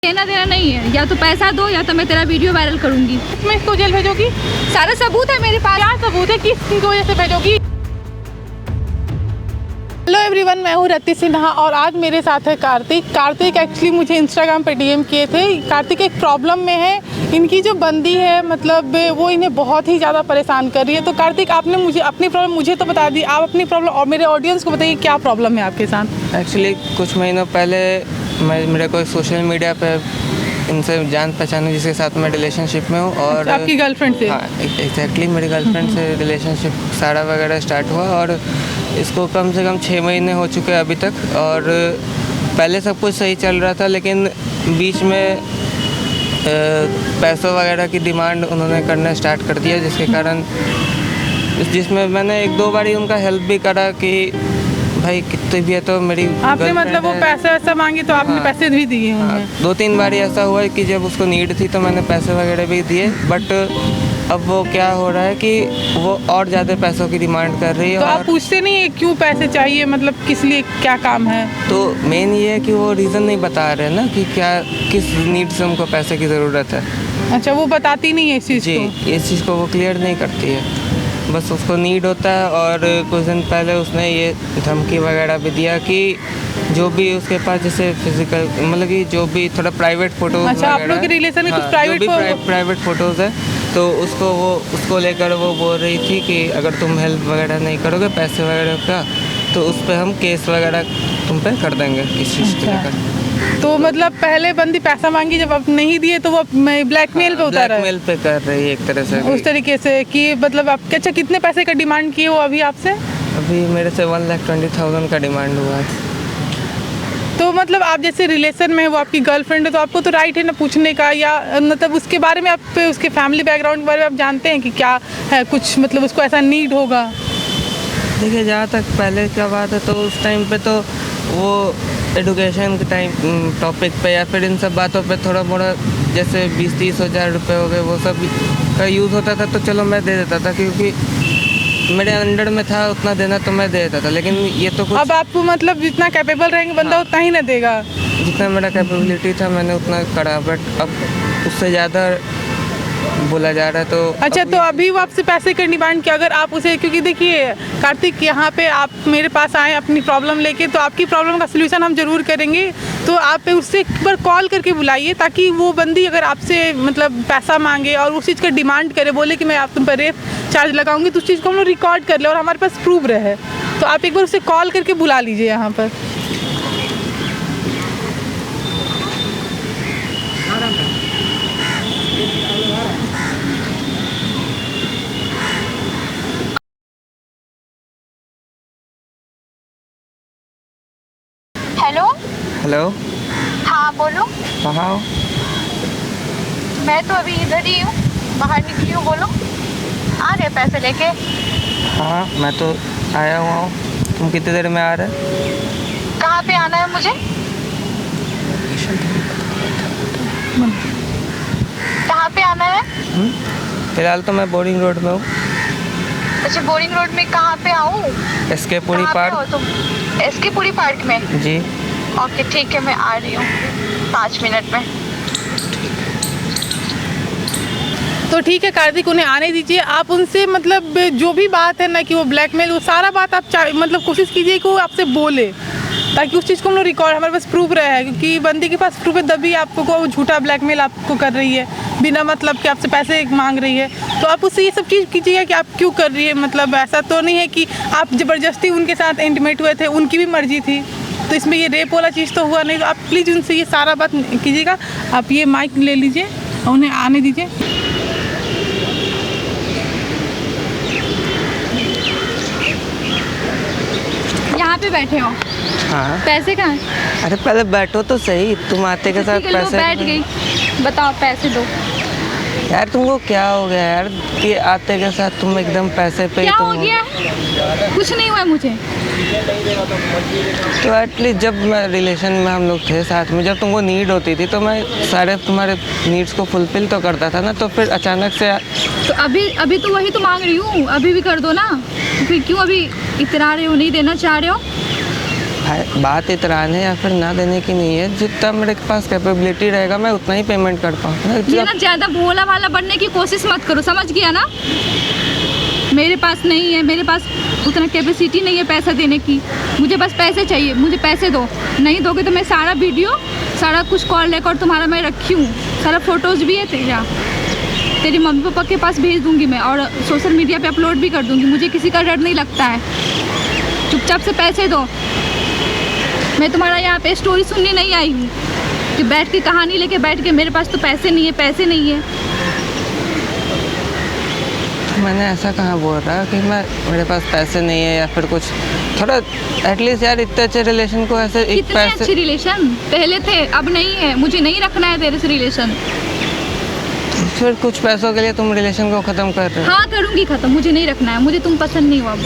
देना देना नहीं है, या तो पैसा दो या तो मैं तेरा वीडियो वायरल करूंगी। मैं इसको जेल भेजोगी? सारा सबूत है मेरे पास। क्या सबूत है? किस वजह से भेजोगी? हेलो एवरीवन, मैं हूँ रति सिन्हा और आज मेरे साथ है कार्तिक एक्चुअली मुझे इंस्टाग्राम पे डीएम किए थे। कार्तिक एक प्रॉब्लम में है, इनकी जो बंदी है मतलब वो इन्हें बहुत ही ज़्यादा परेशान कर रही है। तो कार्तिक, आपने मुझे अपनी प्रॉब्लम मुझे तो बता दी, आप अपनी प्रॉब्लम और मेरे ऑडियंस को बताइए क्या प्रॉब्लम है आपके साथ। एक्चुअली कुछ महीनों पहले मेरे को सोशल मीडिया पे इनसे जान पहचान है जिसके साथ मैं रिलेशनशिप में हूँ। और आपकी गर्लफ्रेंड से? हाँ, एग्जैक्टली मेरी गर्लफ्रेंड से रिलेशनशिप सारा वगैरह स्टार्ट हुआ और इसको कम से कम 6 महीने हो चुके हैं अभी तक। और पहले सब कुछ सही चल रहा था, लेकिन बीच में पैसों वगैरह की डिमांड उन्होंने करना स्टार्ट कर दिया, जिसके कारण जिसमें मैंने 1-2 बार ही उनका हेल्प भी करा कि भाई कितने भी है तो मेरी आपने मतलब वो पैसे वैसा मांगी तो आपने पैसे भी दिए उन्हें? 2-3 बार ऐसा हुआ है कि जब उसको नीड थी तो मैंने पैसे वगैरह भी दिए, बट अब वो क्या हो रहा है कि वो और ज़्यादा पैसों की डिमांड कर रही है। तो और आप पूछते नहीं है क्यों पैसे चाहिए, मतलब किस लिए, क्या काम है? तो मेन ये है कि वो रीज़न नहीं बता रहे ना कि क्या किस नीड से उनको पैसे की ज़रूरत है। अच्छा, वो बताती नहीं है इस चीज़ को? जी, इस चीज़ को वो क्लियर नहीं करती है, बस उसको नीड होता है। और कुछ दिन पहले उसने ये धमकी वगैरह भी दिया कि जो भी उसके पास जैसे फिजिकल मतलब कि जो भी थोड़ा प्राइवेट फोटोज, अच्छा, आप लोग के रिलेशन में कुछ प्राइवेट फोटोज़ है तो उसको लेकर वो बोल रही थी कि अगर तुम हेल्प वगैरह नहीं करोगे पैसे वगैरह का तो उस पर हम केस वगैरह तुम पे कर देंगे इस चीज़ को लेकर। तो मतलब पहले बंदी पैसा मांगी, जब आप नहीं दिए तो वो ब्लैकमेल पे उतारा है? ब्लैकमेल पे कर रही है एक तरह से उस तरीके से कि मतलब आप अच्छा कितने पैसे का डिमांड किए वो अभी आपसे? अभी मेरे से 1,20,000 का डिमांड हुआ है। तो मतलब आप जैसे रिलेशन में है, वो आपकी गर्लफ्रेंड है, तो आपको तो राइट है ना पूछने का, या मतलब उसके बारे में आप उसके फैमिली बैकग्राउंड के बारे में आप जानते हैं कि क्या है, कुछ मतलब उसको ऐसा नीड होगा? देखिए, जहाँ तक पहले का बात है तो उस टाइम पे तो वो एडुकेशन के टाइम टॉपिक पे या फिर इन सब बातों पे थोड़ा मोड़ा जैसे 20-30 हज़ार रुपये हो गए वो सब का यूज़ होता था तो चलो मैं दे देता था, क्योंकि मेरे अंडर में था उतना देना तो मैं दे देता था। लेकिन ये तो कुछ अब आपको मतलब जितना कैपेबल रहेंगे बंदा उतना ही ना देगा? जितना मेरा कैपेबिलिटी था मैंने उतना करा, बट अब उससे ज़्यादा बोला जा रहा है। तो अच्छा, तो अभी वो आपसे पैसे की डिमांड किया, अगर आप उसे, क्योंकि देखिए कार्तिक, यहाँ पे आप मेरे पास आए अपनी प्रॉब्लम लेके, तो आपकी प्रॉब्लम का सलूशन हम जरूर करेंगे। तो आप उससे एक बार कॉल करके बुलाइए, ताकि वो बंदी अगर आपसे मतलब पैसा मांगे और उस चीज़ का डिमांड करे, बोले कि मैं आप तुम पर रेप चार्ज लगाऊंगी, तो उस चीज़ को हम लोग रिकॉर्ड कर ले और हमारे पास प्रूफ रहे। तो आप एक बार उसे कॉल करके बुला लीजिए यहाँ पर। हेलो। हेलो, हाँ बोलो। कहाँ हो? मैं तो अभी इधर ही हूँ, बाहर निकली हूँ। बोलो, आ रहे पैसे लेके? हाँ, मैं तो आया हुआ हूँ। तुम कितनी देर में आ रहे? कहाँ पे आना है मुझे? कहाँ पे आना है? फिलहाल तो मैं बोरिंग रोड में हूँ। अच्छा, बोरिंग रोड में कहाँ पे आऊँ? एसके पुरी कहाँ पे पार्क। हो तुम? एसके पुरी पार्क में? जी। ओके ठीक है, मैं आ रही हूँ 5 मिनट में। तो ठीक है कार्तिक, उन्हें आने दीजिए। आप उनसे मतलब जो भी बात है ना कि वो ब्लैकमेल, वो सारा बात आप मतलब कोशिश कीजिए कि वो आपसे बोले, ताकि उस चीज़ को हम लोग रिकॉर्ड, हमारे पास प्रूफ रहे है। क्योंकि बंदी के पास प्रूफ है तभी आपको वो झूठा ब्लैकमेल आपको कर रही है, बिना मतलब कि आपसे पैसे मांग रही है। तो आप उससे ये सब चीज़ कीजिएगा कि आप क्यों कर रही है। मतलब ऐसा तो नहीं है कि आप ज़बरदस्ती उनके साथ इंटीमेट हुए थे, उनकी भी मर्जी थी, तो इसमें ये रेप वाला चीज़ तो हुआ नहीं। तो आप प्लीज़ उनसे ये सारा बात कीजिएगा। आप ये माइक ले लीजिए और उन्हें आने दीजिए। यहाँ पे बैठे हो? हाँ। पैसे कहाँ हैं? अरे पहले बैठो तो सही, तुम आते के साथ ठीक है, लो, पैसे। बैठ गई। बताओ, पैसे दो। यार तुमको क्या हो गया यार कि आते के साथ तुम एकदम पैसे पे ही क्या तुम हो गया? कुछ नहीं हुआ मुझे। तो एटलीस्ट जब मैं रिलेशन में हम लोग थे साथ में, जब तुमको नीड होती थी तो मैं सारे तुम्हारे नीड्स को फुलफिल तो करता था ना। तो फिर अचानक से तो अभी तो वही तो मांग रही हूँ, अभी भी कर दो ना। तो फिर क्यों अभी इतरा रहे हो, नहीं देना चाह रहे हो? बात इतराने या फिर ना देने की नहीं है, जितना मेरे पास कैपेबिलिटी रहेगा मैं उतना ही पेमेंट कर पाऊँ। ये ना ज़्यादा भोला वाला बनने की कोशिश मत करो, समझ गया ना। मेरे पास नहीं है, मेरे पास उतना कैपेसिटी नहीं है पैसा देने की। मुझे बस पैसे चाहिए, मुझे पैसे दो। नहीं दोगे तो मैं सारा वीडियो, सारा कुछ कॉल रिकॉर्ड तुम्हारा मैं रखी हूँ, सारा फोटोज़ भी है तेरी मम्मी पापा के पास भेज दूँगी मैं, और सोशल मीडिया पे अपलोड भी कर दूँगी। मुझे किसी का डर नहीं लगता है। चुपचाप से पैसे दो। मैं तुम्हारा यहाँ पे स्टोरी सुनने नहीं आई हूँ कि बैठ के कहानी लेके बैठ के मेरे पास तो पैसे नहीं है, पैसे नहीं है। मैंने ऐसा कहाँ बोल रहा कि मेरे पास पैसे नहीं है या फिर कुछ। थोड़ा एटलीस्ट यार इतने अच्छे रिलेशन को ऐसे एक कितने पैसे। अच्छे रिलेशन पहले थे, अब नहीं है। मुझे नहीं रखना है तेरे से रिलेशन। फिर कुछ पैसों के लिए तुम रिलेशन को ख़त्म कर रहे हो। हाँ करूँगी ख़त्म, मुझे नहीं रखना है। मुझे तुम पसंद नहीं हो अब।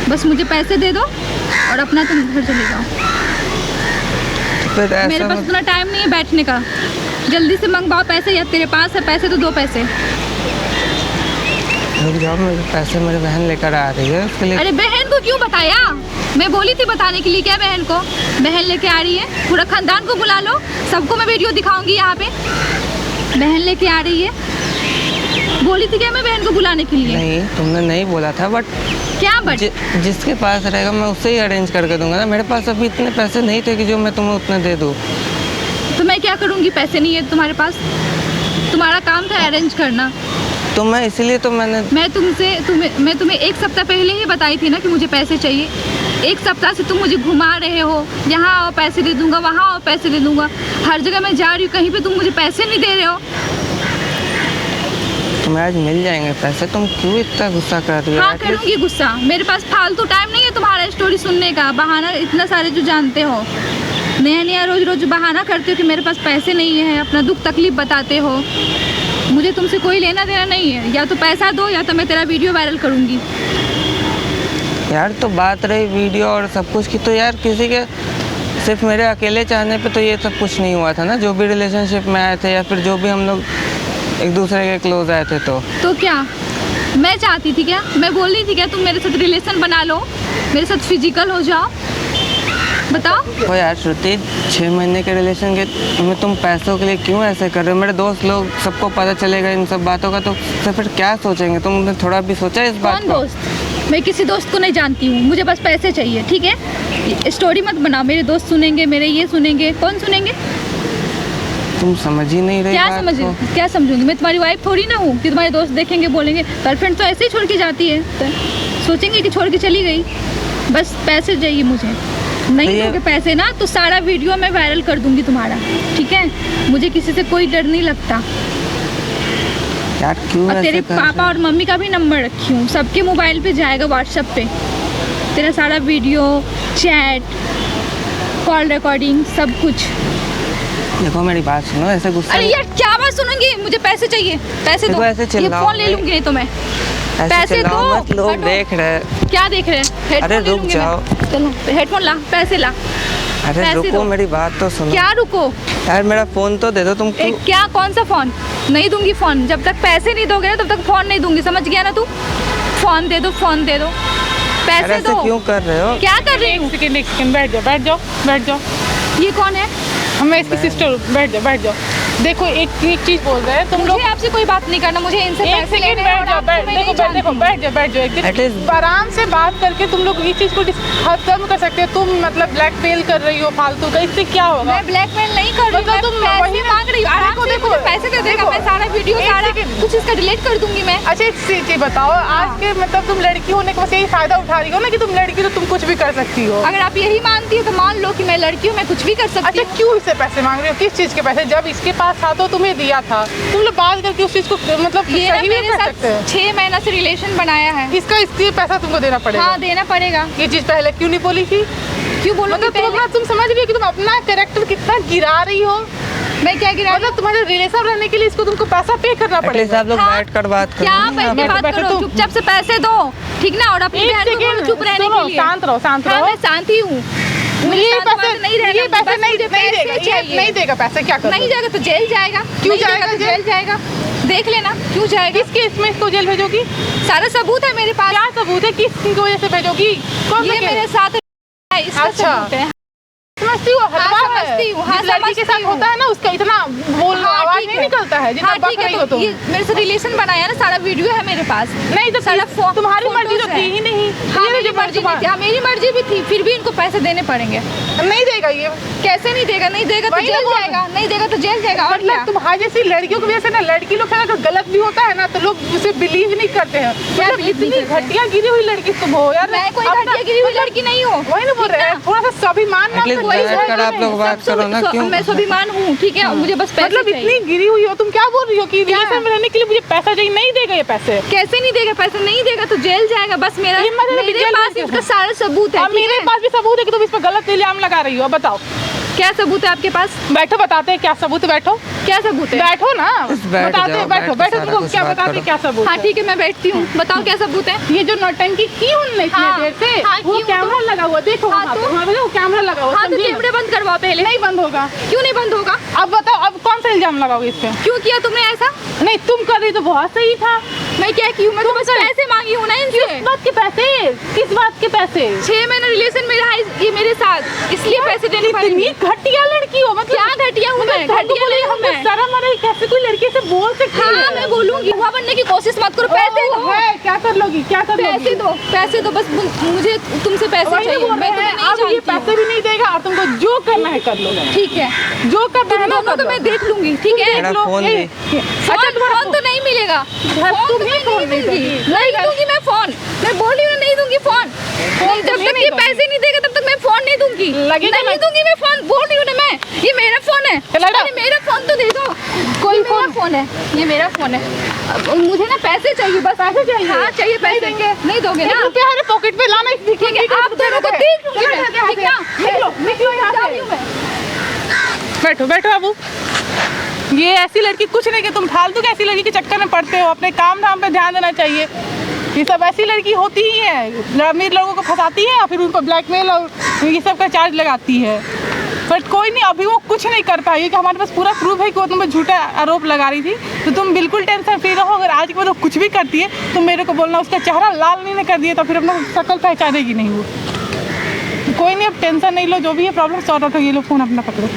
बस मुझे पैसे दे दो और अपना तुम घर चले जाओ। फिर मेरे पास उतना टाइम नहीं है बैठने का। जल्दी से मंगवाओ पैसे, या तेरे पास है पैसे तो दो पैसे। रुक जाओ, मेरे पैसे मेरी बहन लेकर आ रही है, उसके लिए। अरे बहन को क्यों बताया? मैं बोली थी बताने के लिए। क्या बहन को? बहन लेके आ रही है, पूरा खानदान को बुला लो, सबको मैं वीडियो दिखाऊंगी यहाँ पे। बहन लेके आ रही है, बोली थी क्या मैं बहन को बुलाने के लिए? नहीं, तुमने नहीं बोला था, बट क्या बट? जिसके पास रहेगा मैं उससे ही अरेंज करके दूंगा ना। मेरे पास अभी इतने पैसे नहीं थे कि जो मैं तुम्हें उतने दे दूँ। तो मैं क्या करूँगी? पैसे नहीं है तुम्हारे पास, तुम्हारा काम था अरेंज करना। तो मैं इसीलिए तो मैं तुम्हें एक सप्ताह पहले ही बताई थी ना कि मुझे पैसे चाहिए। एक सप्ताह से तुम मुझे घुमा रहे हो, यहाँ आओ पैसे दे दूंगा, वहाँ आओ पैसे दे दूंगा। हर जगह मैं जा रही हूँ, कहीं पे तुम मुझे पैसे नहीं दे रहे हो। तुम्हें आज मिल जाएंगे पैसे, तुम क्यों इतना गुस्सा कर रही हो? हाँ करूँगी गुस्सा। मेरे पास फालतू टाइम नहीं है तुम्हारा स्टोरी सुनने का। बहाना इतना सारे जो जानते हो, नया नया रोज रोज बहाना करते हो कि मेरे पास पैसे नहीं है, अपना दुख तकलीफ बताते हो। मुझे तुमसे कोई लेना देना नहीं है। या तो पैसा दो या तो मैं तेरा वीडियो वायरल करूँगी। यार तो बात रही वीडियो और सब कुछ की, तो यार किसी के सिर्फ मेरे अकेले चाहने पे तो ये सब कुछ नहीं हुआ था ना। जो भी रिलेशनशिप में आए थे या फिर जो भी हम लोग एक दूसरे के क्लोज आए थे, तो क्या मैं चाहती थी क्या? मैं बोल रही थी क्या तुम मेरे साथ रिलेशन बना लो, मेरे साथ फिजिकल हो जाओ? बताओ। ओ यार श्रुति, 6 महीने के रिलेशन के में तुम पैसों के लिए क्यों ऐसे कर रहे हो? मेरे दोस्त लोग सबको पता चलेगा इन सब बातों का, तो फिर क्या सोचेंगे? तुमने थोड़ा भी सोचा इस बात को? कौन दोस्त? मैं किसी दोस्त को नहीं जानती हूँ। मुझे बस पैसे चाहिए, ठीक है? स्टोरी मत बनाओ। मेरे दोस्त सुनेंगे, मेरे ये सुनेंगे, कौन सुनेंगे? तुम समझ ही नहीं रही बात को। क्या समझूंगी? मैं तुम्हारी वाइफ थोड़ी ना हूँ कि तुम्हारे दोस्त देखेंगे बोलेंगे गर्लफ्रेंड तो ऐसे ही छोड़ के जाती है, तो सोचेंगे कि छोड़ के चली गई। बस पैसे चाहिए मुझे। नहीं दोगे पैसे ना तो सारा वीडियो मैं वायरल कर दूंगी तुम्हारा, ठीक है? मुझे किसी से कोई डर नहीं लगता। यार क्यों? और तेरे पापा और मम्मी का भी नंबर रखी हूँ, सबके मोबाइल पे जाएगा, व्हाट्सएप पे तेरा सारा वीडियो, चैट, कॉल रिकॉर्डिंग, सब कुछ। देखो मेरी बात सुनो, ऐसे गुस्सा। अरे यार क्या बात सुनूंगी? मुझे पैसे चाहिए, पैसे दो। ऐसे ये फोन ले लूंगी नहीं तो मैं। पैसे दो। मत, लोग देख रहे हैं। क्या देख रहे हैं? अरे रुक जाओ। चलो हेडफोन ला, पैसे ला। अरे रुको, मेरी बात तो सुनो। क्या रुको? यार मेरा फोन तो दे दो तुम। क्या? कौन सा फोन? नहीं दूंगी फोन। जब तक पैसे नहीं दोगे ना तब तक फोन नहीं दूंगी, समझ गया ना तू? फोन दे दो, फोन दे दो, पैसे दो। क्यों कर रहे हो? क्या कर रही हूँ? एक सेकंड बैठ जाओ, बैठ जाओ, बैठ जाओ। ये कौन है? मैं इसकी सिस्टर हूँ। बैठ जाओ, बैठ जाओ। देखो एक चीज बोल रहे हैं तुम लोग। मुझे आपसे कोई बात नहीं करना, मुझे इनसे पैसे लेने हैं। बैठ जाओ, देखो बैठ जाओ। एक आराम से बात करके तुम लोग इस चीज को खत्म कर सकते हो। तुम मतलब ब्लैकमेल कर रही हो फालतू का, इससे क्या होगा? मैं ब्लैकमेल नहीं कर रही हूँ, तुम पैसे मांग रही हो। आराम से मुझे पैसे दे देगा, मैं सारा वीडियो सारा कुछ इसका डिलीट कर दूंगी मैं। अच्छा एक चीज बताओ, आज के मतलब तुम लड़की होने का बस यही फायदा उठा रही हो ना कि तुम लड़की तो तुम कुछ भी कर सकती हो। अगर आप यही मानती हो तो मान लो कि मैं लड़की हूँ, मैं कुछ भी कर सकती हूँ। अच्छा क्यों इससे पैसे मांग रही हो? किस चीज के पैसे? जब इसके पास था तो तुम्हें दिया था, तुम लोग बात करके उस चीज को मतलब सही भी कर सकते हैं। 6 महीना से रिलेशन बनाया है, इसके पैसा तुमको देना पड़ेगा। हाँ देना पड़ेगा। ये चीज पहले क्यों नहीं बोली थी? क्यों बोलूंगी? मतलब तुम समझ रही हो कि तुम अपना कैरेक्टर कितना गिरा रही हो? मैं क्या गिरा? मतलब तुम्हारे रिलेशन रहने के लिए इसको तुमको पैसा पे करना पड़ेगा। आप लोग बैठ कर बात करो। क्या बैठ के बात करो? चुपचाप से पैसे दो, ठीक ना? और अपनी बहन को बोलो चुप रहने के लिए। शांत रहो, शांत रहो। मैं शांत ही हूँ। ये पैसे नहीं देगा पैसे, क्या करोगे? नहीं जाएगा तो जेल जाएगा। क्यों जाएगा? जेल जाएगा, देख लेना क्यों जाएगा। किस केस में इसको जेल भेजोगी? सारा सबूत है मेरे पास। क्या सबूत है? किस वजह से भेजोगी? ये मेरे साथ है, इसका अच्छा। सबूत है। समझती हो हलवा है समझती हूँ, हाँ, जिस लड़की के साथ समझती हूँ। होता है ना उसका इतना बोल हाँ, आवाज ठीक नहीं है। निकलता है जितना हाँ, बक ठीक है, रही हो तो तुम। ये मेरे से रिलेशन बनाया ना, सारा वीडियो है मेरे पास। नहीं तो सारा तुम्हारी मर्जी तो फोटोज थी है। ही नहीं। हाँ, ये मेरी जो मर्जी नहीं थी, हाँ, मेरी मर्जी भी थी, फिर भी इनको पैसे देने पड़ेंगे। नहीं देगा ये कैसे नहीं देगा? नहीं देगा तो वही ना जेल बोल रहे जाएगा, नहीं देगा तो जेल जाएगा। और क्या? मतलब तुम्हारी जैसी लड़कियों की वजह से ना लड़की लोग अगर गलत भी होता है ना तो लोग उसे बिलीव नहीं करते हैं। मतलब believe नहीं इतनी करते? घटिया गिरी हुई लड़की तुम हो यार। मैं कोई अपना- घटिया गिरी हुई लड़की नहीं हूँ। वही ना बोल रहे हैं, थोड़ा सा स्वाभिमान नाम At का least कोई बैठ है कर आप नहीं। लोग बात करो ना, क्यों? मैं स्वाभिमान हूँ, ठीक है, मुझे बस पैसे मतलब चाहिए। इतनी गिरी हुई हो तुम, क्या बोल रही हो कि रिलेशन में रहने के लिए मुझे पैसा चाहिए? नहीं देगा ये पैसे। कैसे नहीं देगा? पैसे नहीं देगा तो जेल जाएगा। बस मेरा ये मतलब मेरे जेल पास में इसका सारा सबूत है। अब ठीक मेरे है? पास भी सबूत है कि तुम इस पर गलत इल्जाम लगा रही हो। अब बताओ क्या सबूत है आपके पास? बैठो, बताते हैं क्या सबूत है। बैठो क्या सबूत है? बैठो ना, बैठ बताते जाओ, हैं। बैठो बैठ के बैठो, सारा तुमको कुछ क्या बात बताते हैं करो। क्या सबूत हाँ है। ठीक है, मैं बैठती हूँ। बताओ क्या सबूत है? ये जो नौटंकी की उनने इतनी हाँ, देर से हाँ, वो की कैमरा लगा हुआ, देखो हाँ, वहाँ तो? पे, वहाँ पे देखो कैमरा लगा हुआ, हाँ तो समझी ना? कैमरे बंद करवाओ पहले। नहीं बंद होगा। क्यों नहीं बंद होगा? अब बताओ, अब कौन सा इल्जाम लगाओगे इस पे? क्यों किया तुमने ऐसा? नहीं तुम कर रही तो बहुत सही था। मैं क्या की हूँ? मैं तो बस पैसे मांगी हूँ ना इनसे। किस बात के पैसे? किस बात के पैसे? 6 महीने रिलेशन में रहा ये मेरे साथ, इसलिए पैसे देने इतनी पड़ेंगे। घटिया लड़की हो, मतलब क्या घटिया हूँ मैं? घटिया नहीं हूँ मैं। शर्म आ रही, कैसे कोई लड़की से बोल सकती है? हाँ मैं बोलूंगी, हुआ बनने की कोशिश मत करो। पैसे ओ, दो, है क्या कर लोगी, क्या कर लोगी? पैसे दो, पैसे दो। बस मुझे तुमसे पैसे वही चाहिए। बोल मैं रहे तुम्हें हैं, नहीं अब ये जानती पैसे हूँ। भी नहीं देगा और तुमको जो करना है कर लो। ठीक है, जो करना है दोनों तो मैं देख लूंगी। ठीक है, मेरा फोन ये- भी। अच्छा तुम्हारा फोन तो नहीं मिलेगा। घर फोन तुम तो ही मैं फोन नहीं दूंगी। दोगी। नहीं दूंगी मैं फोन। मैं बोल रही हूँ नहीं दूंगी फोन। नहीं, जब तुम्हें तक नहीं ये दोगी। पैसे नहीं देगा तब तक मैं फोन नहीं दूंगी। लगेगा नहीं ना- दूंगी मैं फोन, बोल रही हूँ ना मैं। ये मेरा फोन है। चला जाओ। अरे मेरा फोन तो दे दो। कोई मेरा फोन है, ये मेरा फोन है। अब मुझे ना पैसे चाहिए, बस पैसे चाहिए। हाँ चाहिए पैसे। नहीं दोगे ना? रुपया हमारे पॉकेट में लाना, ठीक है, आप दोनों को देख लूंगी मैं। ठीक है? निकलो निकलो यहाँ जा से। रही हूँ मैं। बैठो बैठो बाबू। ये ऐसी लड़की कुछ नहीं कि तुम फालतू की ऐसी लड़की के चक्कर में पड़ते हो। अपने काम धाम पे ध्यान देना चाहिए। ये सब ऐसी लड़की होती ही है, अमीर लोगों को फंसाती है और फिर उनको ब्लैकमेल और ये सब का चार्ज लगाती है। बट कोई नहीं, अभी वो कुछ नहीं कर पाई कि हमारे पास पूरा प्रूफ है कि वो तुम पे झूठा आरोप लगा रही थी। तो तुम बिल्कुल टेंशन फ्री रहो। अगर आज के बाद वो कुछ भी करती है तो मेरे को बोलना। उसका चेहरा लाल नहीं कर दिया तो फिर अपना शक्ल पहचानेगी नहीं वो। कोई नहीं, अब टेंशन नहीं लो, जो भी है प्रॉब्लम सॉर्ट आउट हो। ये लो फोन अपना पकड़ो।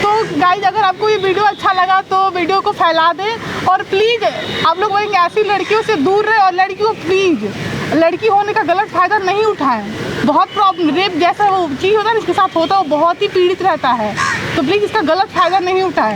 तो गाइज अगर आपको ये वीडियो अच्छा लगा तो वीडियो को फैला दें और प्लीज़ आप लोग बोलेंगे ऐसी लड़कियों से दूर रहे और लड़कियों प्लीज़ लड़की होने का गलत फ़ायदा नहीं उठाएं। बहुत प्रॉब्लम, रेप जैसा वो चीज़ होता है ना इसके साथ होता है, वो बहुत ही पीड़ित रहता है। तो प्लीज़ इसका गलत फ़ायदा नहीं उठाएं।